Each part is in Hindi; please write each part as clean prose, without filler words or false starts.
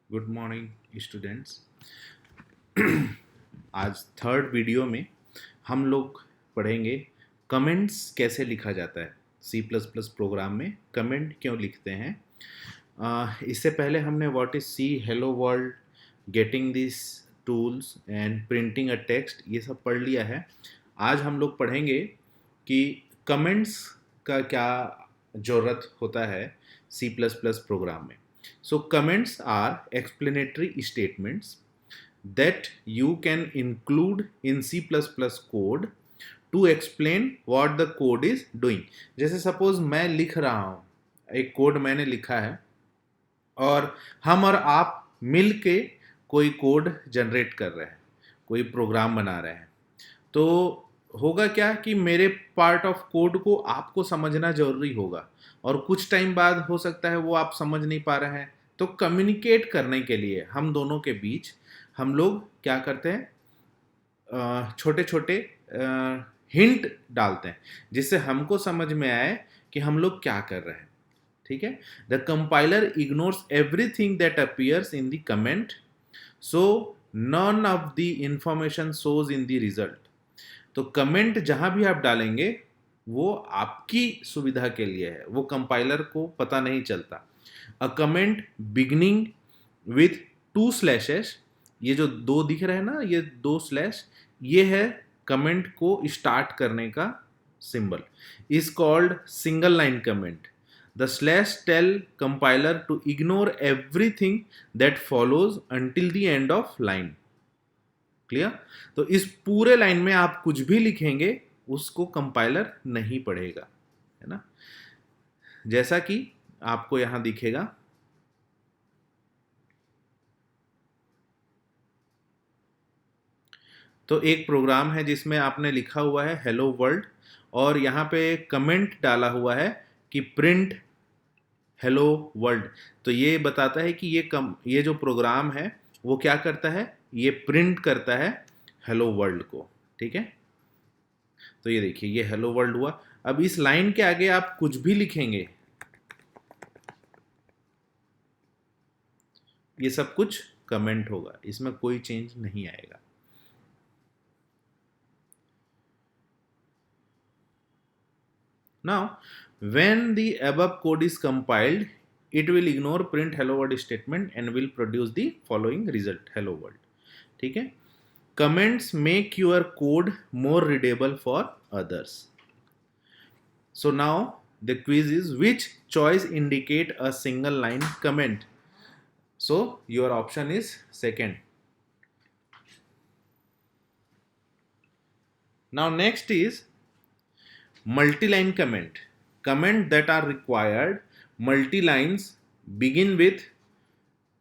Good morning students. आज थर्ड वीडियो में हम लोग पढ़ेंगे कमेंट्स कैसे लिखा जाता है। सी प्लस प्लस प्रोग्राम में कमेंट क्यों लिखते हैं। इससे पहले हमने what is C, hello world, getting this tools and printing a text ये सब पढ़ लिया है। आज हम लोग पढ़ेंगे कि कमेंट्स का क्या ज़रूरत होता है सी प्लस प्लस प्रोग्राम में। So comments are explanatory statements that you can include in C++ code to explain what the code is doing. जैसे सपोज मैं लिख रहा हूँ, एक कोड मैंने लिखा है और हम और आप मिल के कोई कोड जनरेट कर रहे हैं, कोई प्रोग्राम बना रहे हैं। तो होगा क्या कि मेरे पार्ट ऑफ कोड को आपको समझना जरूरी होगा और कुछ टाइम बाद हो सकता है वो आप समझ नहीं पा रहे हैं। तो कम्युनिकेट करने के लिए हम दोनों के बीच हम लोग क्या करते हैं, छोटे छोटे हिंट डालते हैं जिससे हमको समझ में आए कि हम लोग क्या कर रहे हैं। ठीक है। The compiler ignores everything that appears in the comment, so none of the information shows in the result. तो कमेंट जहां भी आप डालेंगे वो आपकी सुविधा के लिए है, वो कंपाइलर को पता नहीं चलता। A comment beginning with 2 slashes, ये जो दो दिख रहे हैं ना, ये 2 स्लैश, ये है कमेंट को स्टार्ट करने का symbol, is called single line comment. The slash tell compiler to ignore everything that follows until the end of line. Clear. तो इस पूरे लाइन में आप कुछ भी लिखेंगे उसको कंपाइलर नहीं पढ़ेगा, है ना। जैसा कि आपको यहां दिखेगा, तो एक प्रोग्राम है जिसमें आपने लिखा हुआ है हेलो वर्ल्ड और यहां पे कमेंट डाला हुआ है कि प्रिंट हेलो वर्ल्ड। तो ये बताता है कि ये जो प्रोग्राम है वो क्या करता है, ये प्रिंट करता है हेलो वर्ल्ड को। ठीक है। तो ये देखिए, ये हेलो वर्ल्ड हुआ। अब इस लाइन के आगे आप कुछ भी लिखेंगे, ये सब कुछ कमेंट होगा, इसमें कोई चेंज नहीं आएगा। Now, when the above code is compiled, it will ignore print hello world statement and will produce the following result, hello world. ठीक है। Comments make your code more readable for others. So now the quiz is, which choice indicate a single line comment? So your option is second. Now next is multi-line comment. Comment that are required multi-lines begin with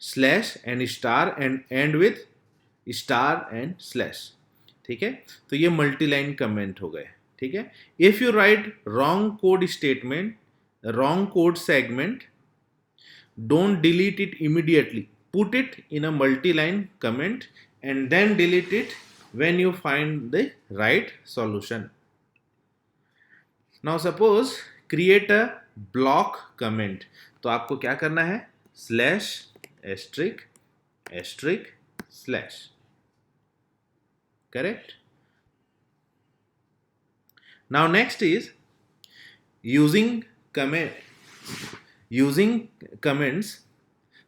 slash and star and end with star and slash. ठीक है। तो ये मल्टी लाइन कमेंट हो गए। ठीक है। If you right wrong code statement, wrong code segment, don't delete it immediately, put it in a multi-line comment and then delete it when you find the right solution. Now suppose create a block comment, तो आपको क्या करना है, slash asterisk asterisk slash. Correct. Now next is using comments.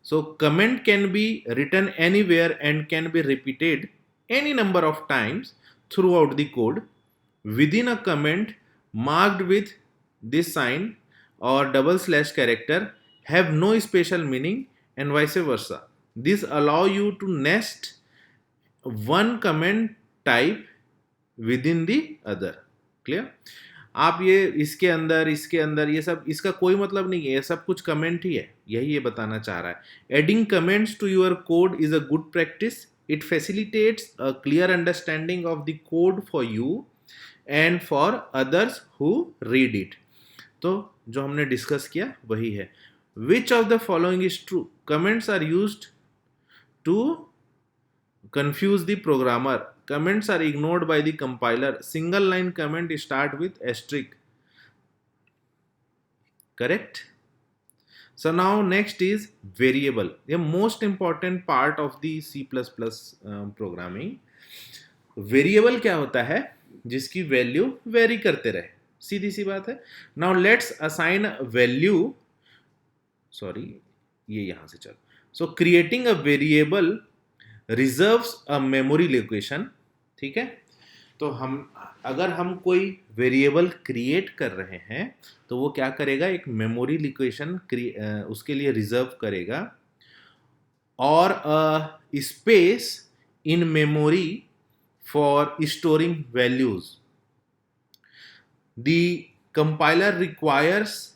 So comment can be written anywhere and can be repeated any number of times throughout the code. Within a comment marked with this sign or double slash character have no special meaning and vice versa. This allow you to nest one comment type within the other. Clear? आप ये इसके अंदर ये सब, इसका कोई मतलब नहीं है, ये सब कुछ कमेंट ही है, यही ये बताना चाह रहा है। Adding comments to your code is a good practice. It facilitates a clear understanding of the code for you and for others who read it. तो जो हमने डिस्कस किया वही है। Which of the following is true? Comments are used to confuse the programmer. Comments are ignored by the compiler. Single line comment start with asterisk. Correct. So now next is variable, ये most important part of the C plus plus programming. Variable क्या होता है? जिसकी वैल्यू वेरी करते रहे, सीधी सी बात है। Now let's assign value, sorry ये यहां से चल। सो creating a variable reserves a memory location, ठीक है। तो अगर हम कोई वेरिएबल क्रिएट कर रहे हैं तो वो क्या करेगा, एक मेमोरी लोकेशन उसके लिए रिजर्व करेगा, और space in memory for storing values. The compiler requires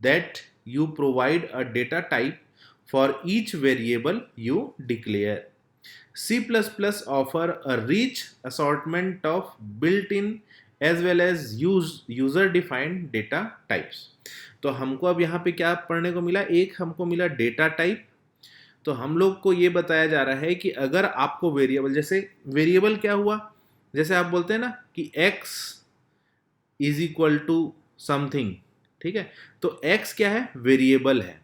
that you provide a data type for each variable you declare. C++ offer a rich assortment of built-in as well as user-defined data types. तो हमको अब यहाँ पे क्या पढ़ने को मिला? एक हमको मिला डेटा टाइप। तो हम लोग को ये बताया जा रहा है कि अगर आपको वेरिएबल, जैसे वेरिएबल क्या हुआ, जैसे आप बोलते हैं ना कि x is equal to something, ठीक है। तो x क्या है? वेरिएबल है,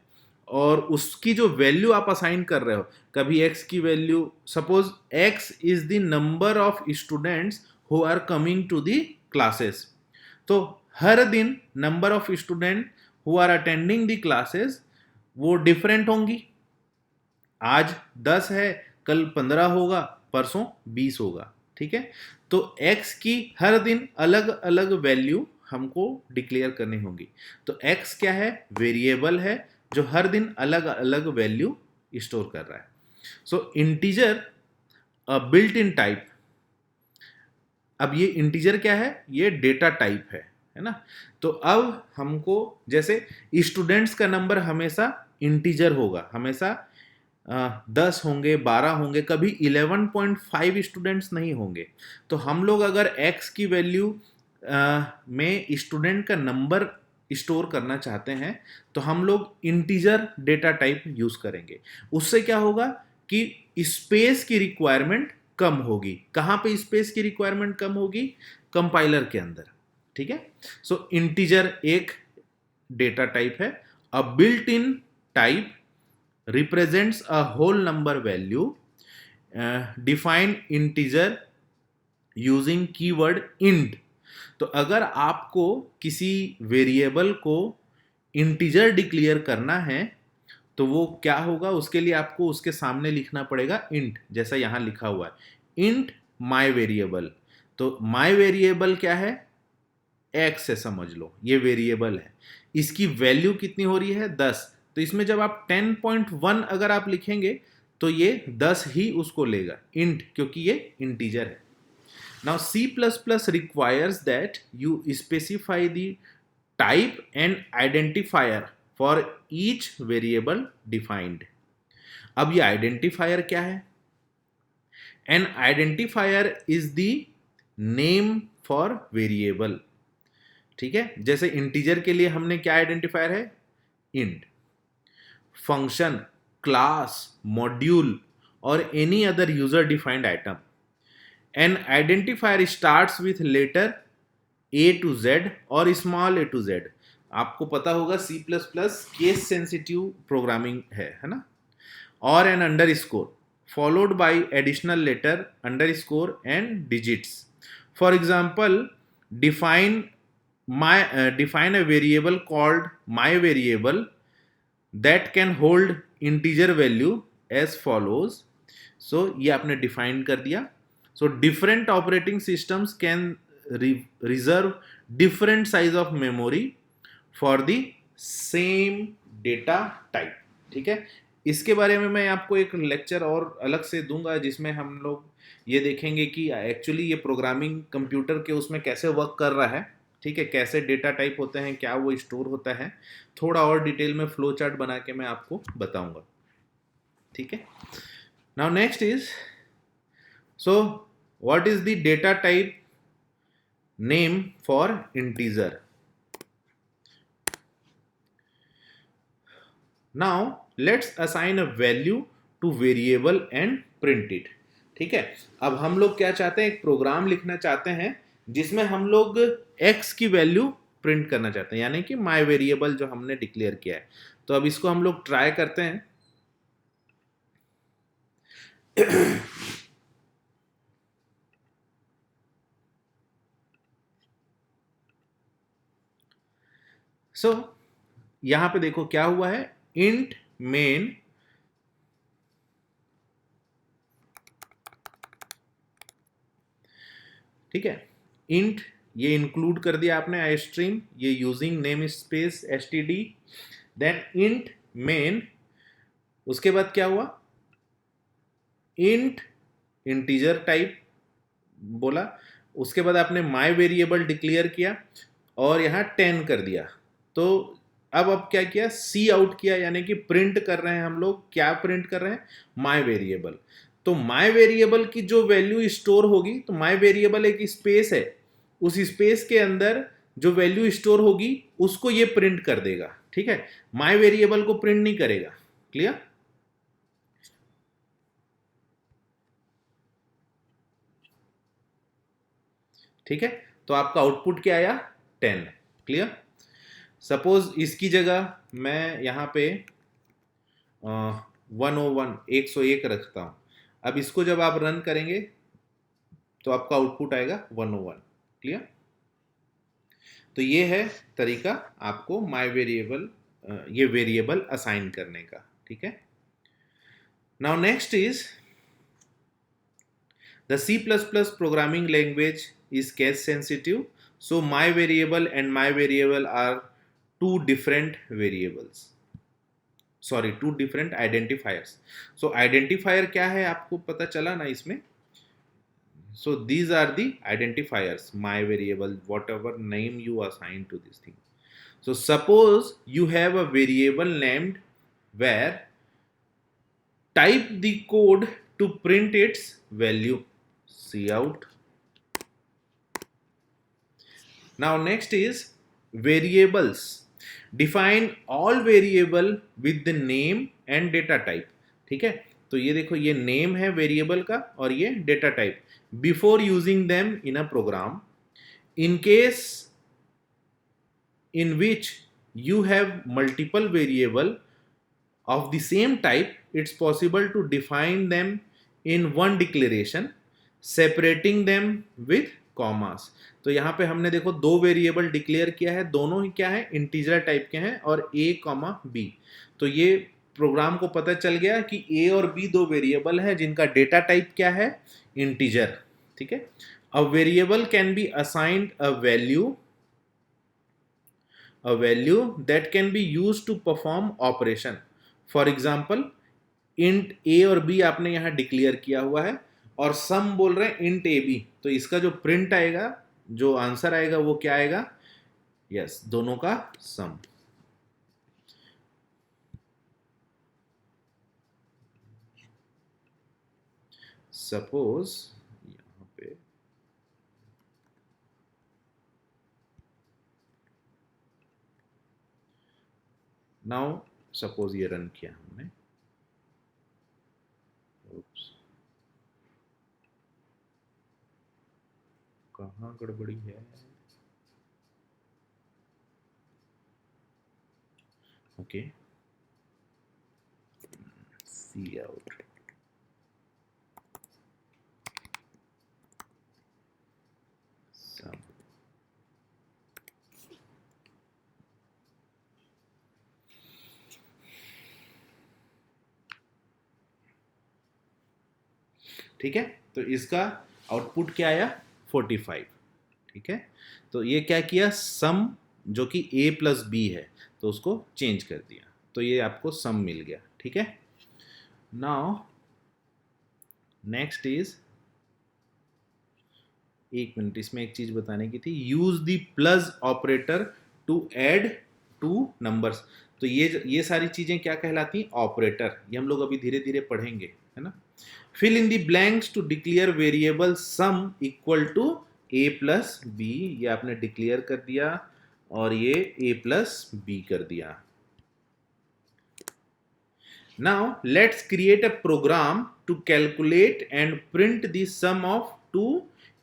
और उसकी जो वैल्यू आप असाइन कर रहे हो, कभी x की value, suppose x is the number of students who are coming to the classes. तो हर दिन number of student who are attending the classes वो डिफरेंट होंगी। आज 10 है, कल 15 होगा, परसों 20 होगा, ठीक है। तो x की हर दिन अलग अलग वैल्यू हमको डिक्लेयर करनी होगी। तो x क्या है? वेरिएबल है जो हर दिन अलग अलग वैल्यू स्टोर कर रहा है। सो इंटीजर बिल्ट इन टाइप। अब ये इंटीजर क्या है? ये डेटा टाइप है ना। तो अब हमको, जैसे स्टूडेंट्स का नंबर हमेशा इंटीजर होगा, हमेशा 10 होंगे, 12 होंगे, कभी 11.5 स्टूडेंट्स नहीं होंगे। तो हम लोग अगर x की वैल्यू में स्टूडेंट का नंबर स्टोर करना चाहते हैं तो हम लोग इंटीजर डेटा टाइप यूज करेंगे। उससे क्या होगा कि स्पेस की रिक्वायरमेंट कम होगी। कहाँ पे स्पेस की रिक्वायरमेंट कम होगी? कंपाइलर के अंदर, ठीक है। सो इंटीजर एक डेटा टाइप है। अ built in type represents a whole number value, define integer using keyword int। तो अगर आपको किसी वेरिएबल को इंटीजर डिक्लेयर करना है तो वो क्या होगा? उसके लिए आपको उसके सामने लिखना पड़ेगा int, जैसा यहां लिखा हुआ है int my variable। तो my variable क्या है? x से समझ लो, ये वेरिएबल है, इसकी वैल्यू कितनी हो रही है? 10। तो इसमें जब आप 10.1 अगर आप लिखेंगे तो ये 10 ही उसको लेगा, इंट, क्योंकि ये इंटीजर है। Now C++ requires that you specify the type and identifier for each variable defined. अब ये आइडेंटिफायर क्या है? N identifier is the name for variable, ठीक है। जैसे इंटीजर के लिए हमने क्या आइडेंटिफायर है? इंट। फंक्शन, क्लास, मॉड्यूल और any other user defined item. An identifier starts with letter A to Z और स्मॉल ए टू जेड। आपको पता होगा C++ केस सेंसिटिव प्रोग्रामिंग है ना। और an underscore followed by additional letter, underscore and digits. For example, define a variable called my variable that can hold integer value as follows। so ये आपने डिफाइन कर दिया। so different operating systems can reserve different size of memory for the same data type, ठीक है। इसके बारे में मैं आपको एक लेक्चर और अलग से दूंगा जिसमें हम लोग ये देखेंगे कि एक्चुअली ये प्रोग्रामिंग कंप्यूटर के उसमें कैसे वर्क कर रहा है, ठीक है, कैसे डेटा टाइप होते हैं, क्या वो स्टोर होता है, थोड़ा और डिटेल में फ्लो चार्ट बना के मैं आपको बताऊंगा, ठीक है। Now next is, so what is the data type name for integer. Now let's assign a value two variable and print it, ठीक है। अब हम लोग क्या चाहते हैं? एक प्रोग्राम लिखना चाहते हैं जिसमें हम लोग x की वैल्यू प्रिंट करना चाहते हैं, यानी कि माय वेरिएबल जो हमने डिक्लेयर किया है। तो अब इसको हम लोग ट्राई करते हैं। सो यहां पे देखो क्या हुआ है, इंट मेन, ठीक है, इंट ये इंक्लूड कर दिया आपने आई स्ट्रीम, ये using name space std, then int main, उसके बाद क्या हुआ, इंट इंटीजर टाइप बोला, उसके बाद आपने माई वेरिएबल डिक्लेयर किया और यहाँ 10 कर दिया। तो अब क्या किया, सी आउट किया, यानी कि प्रिंट कर रहे हैं हम लोग, क्या प्रिंट कर रहे हैं, माई वेरिएबल। तो माई वेरिएबल की जो वैल्यू स्टोर होगी, तो माई वेरिएबल एक स्पेस है, उस स्पेस के अंदर जो वैल्यू स्टोर होगी उसको ये प्रिंट कर देगा, ठीक है, माई वेरिएबल को प्रिंट नहीं करेगा। क्लियर? ठीक है, तो आपका आउटपुट क्या आया, 10। क्लियर? सपोज इसकी जगह मैं यहाँ पे 101 101 रखता हूँ। अब इसको जब आप रन करेंगे तो आपका आउटपुट आएगा 101। क्लियर? तो ये है तरीका आपको माई वेरिएबल, ये वेरिएबल असाइन करने का। ठीक है, now next is the C++ programming language is case sensitive, so my variable and my variable are two different variables, sorry, two different identifiers. So identifier क्या है आपको पता चला ना इसमें, so these are the identifiers, my variable, whatever name you assign to this thing. So suppose you have a variable named where type the code to print its value, cout. Now next is variables, define all variable with the name and data type. ठीक है, तो ये देखो, ये नेम है वेरिएबल का और ये data type, before using them in a program, in case in which you have multiple variable of the same type, it's possible to define them in one declaration, separating them with commas. तो यहाँ पे हमने देखो दो वेरिएबल डिक्लेयर किया है, दोनों ही क्या है, इंटीजर टाइप के हैं और a कॉमा b। तो ये प्रोग्राम को पता चल गया कि a और b दो वेरिएबल हैं जिनका डेटा टाइप क्या है, इंटीजर। ठीक है, a variable can be assigned a value that can be use to perform operation. For example int a और b आपने यहाँ डिक्लेयर किया हुआ है और सम बोल रहे हैं इंट ए बी, तो इसका जो प्रिंट आएगा, जो आंसर आएगा वो क्या आएगा, यस, दोनों का सम। सपोज यहां पे नाउ सपोज ये रन किया हमने, कहाँ गड़बड़ी है, ओके, सी आउट, सम। ठीक है, तो इसका आउटपुट क्या आया, 45। ठीक है, तो ये क्या किया, सम जो कि a प्लस बी है तो उसको चेंज कर दिया, तो ये आपको सम मिल गया। ठीक है, नाउ नेक्स्ट इज, एक मिनट, इसमें एक चीज बताने की थी, use the plus operator to add two numbers. तो ये सारी चीजें क्या कहलाती हैं, ऑपरेटर, ये हम लोग अभी धीरे धीरे पढ़ेंगे, है ना। Fill in the blanks to declare variable sum equal to a plus B, ये आपने डिक्लेयर कर दिया और ये a प्लस बी कर दिया। Now let's create a program to calculate and print the sum of two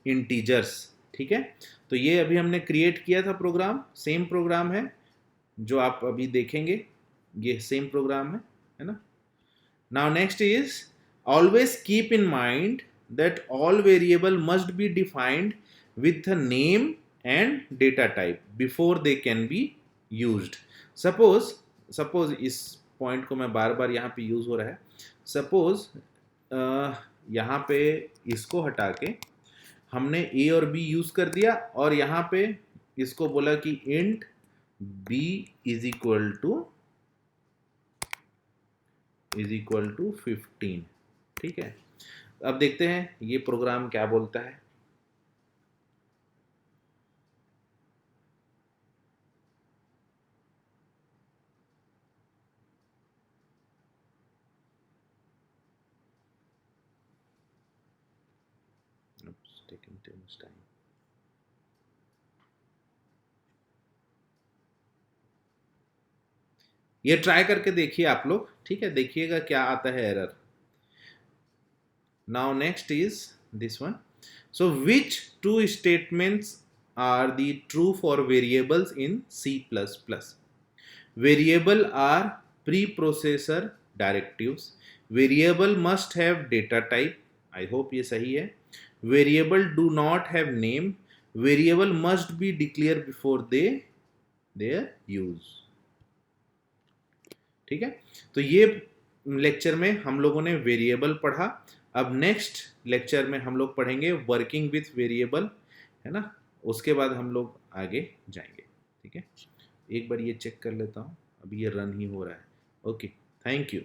integers. ठीक है, तो ये अभी हमने क्रिएट किया था प्रोग्राम, सेम प्रोग्राम है जो आप अभी देखेंगे, ये सेम प्रोग्राम है ना। Now next is always keep in mind that all variable must be defined with a name and data type before they can be used. Suppose इस पॉइंट को मैं बार बार यहाँ पे यूज हो रहा है. सपोज यहाँ पे इसको हटा के हमने ए और बी यूज कर दिया और यहाँ पे इसको बोला कि int B is equal to 15. ठीक है, अब देखते हैं ये प्रोग्राम क्या बोलता है. Taking too much time. ये ट्राई करके देखिए आप लोग. ठीक है, देखिएगा क्या आता है error. Now next is this one. So which two statements are the true for variables in C++? Variable are preprocessor directives. Variable must have data type. I hope ये सही है. Variable do not have name. Variable must be declare before their use. ठीक है, तो ये लेक्चर में हम लोगों ने वेरिएबल पढ़ा. अब नेक्स्ट लेक्चर में हम लोग पढ़ेंगे वर्किंग विथ वेरिएबल, है ना. उसके बाद हम लोग आगे जाएंगे. ठीक है, एक बार ये चेक कर लेता हूँ. अभी ये रन ही हो रहा है. Okay, thank you.